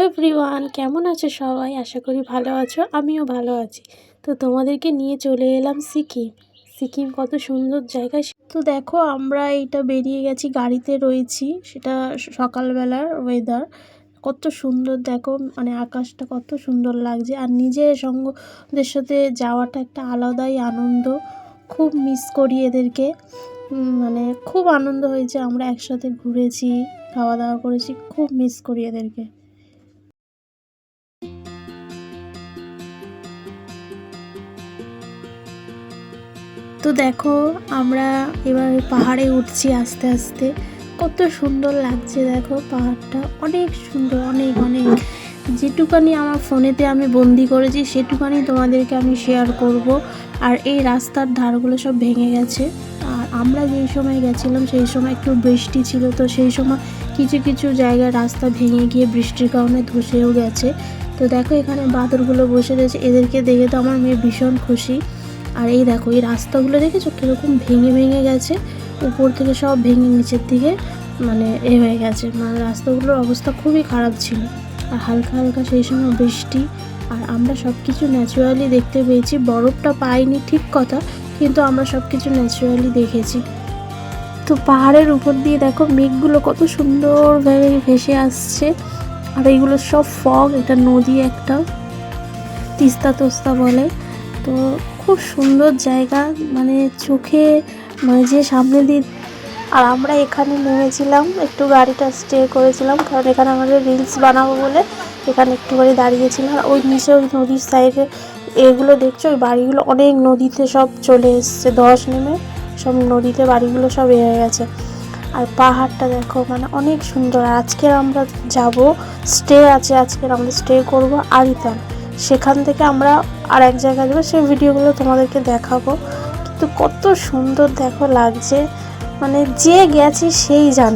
Everyone, কেমন আছো সবাই? আশা করি ভালো আছো, আমিও ভালো আছি। তো তোমাদেরকে নিয়ে চলে এলাম সিকিম। সিকিম কত সুন্দর জায়গা। তো দেখো, আমরা এইটা বেরিয়ে গেছি, গাড়িতে রয়েছি। সেটা সকালবেলার ওয়েদার কত সুন্দর দেখো, মানে আকাশটা কত সুন্দর লাগছে। আর নিজের সঙ্গদের সাথে যাওয়াটা একটা আলাদাই আনন্দ। খুব মিস করি এদেরকে। মানে খুব আনন্দ হয়েছে, আমরা একসাথে ঘুরেছি, খাওয়া দাওয়া করেছি, খুব মিস করি এদেরকে। তো দেখো, আমরা এবার পাহাড়ে উঠছি আস্তে আস্তে। কত সুন্দর লাগছে দেখো, পাহাড়টা অনেক সুন্দর, অনেক অনেক। যেটুকানি আমার ফোনেতে আমি বন্দি করেছি সেটুকানি তোমাদেরকে আমি শেয়ার করব। আর এই রাস্তার ধারগুলো সব ভেঙে গেছে। আর আমরা যেই সময় গেছিলাম সেই সময় একটু বৃষ্টি ছিল, তো সেই সময় কিছু কিছু জায়গায় রাস্তা ভেঙে গিয়ে বৃষ্টির কারণে ধসেও গেছে। তো দেখো, এখানে বাদরগুলো বসে রয়েছে, এদেরকে দেখে তো আমার মেয়ে ভীষণ খুশি। আর এই দেখো, এই রাস্তাগুলো দেখেছো কীরকম ভেঙে ভেঙে গেছে, উপর থেকে সব ভেঙে নিচের দিকে মানে হয়ে গেছে। মানে রাস্তাগুলোর অবস্থা খুবই খারাপ ছিল। আর হালকা হালকা সেই সময় বৃষ্টি। আর আমরা সব কিছু ন্যাচারালি দেখতে পেয়েছি, বরফটা পাইনি ঠিক কথা, কিন্তু আমরা সব কিছু ন্যাচারালি দেখেছি। তো পাহাড়ের উপর দিয়ে দেখো মেঘগুলো কত সুন্দরভাবে ভেসে আসছে। আর এইগুলো সব ফগ, এটা নদী একটা, তিস্তা তোস্তা বলে। তো খুব সুন্দর জায়গা, মানে চোখে মানে যে সামনে দিয়ে। আর আমরা এখানে নেমেছিলাম, একটু গাড়িটা স্টে করেছিলাম, কারণ এখানে আমাদের রিলস বানাবো বলে এখানে একটুখানি দাঁড়িয়েছিলাম। আর ওই নিচে ওই নদীর সাইডে এগুলো দেখছো, ওই বাড়িগুলো অনেক নদীতে সব চলে এসছে, ধস নেমে সব নদীতে বাড়িগুলো সব হয়ে গেছে। আর পাহাড়টা দেখো, মানে অনেক সুন্দর। আজকের আমরা যাব, স্টে আছে আজকের, আমরা স্টে করব আরিতান। সেখান থেকে আমরা আর এক জায়গায় যাবো, সেই ভিডিওগুলো তোমাদেরকে দেখাবো। কিন্তু কত সুন্দর দেখো লাগছে, মানে যে গেছে সেই জানে।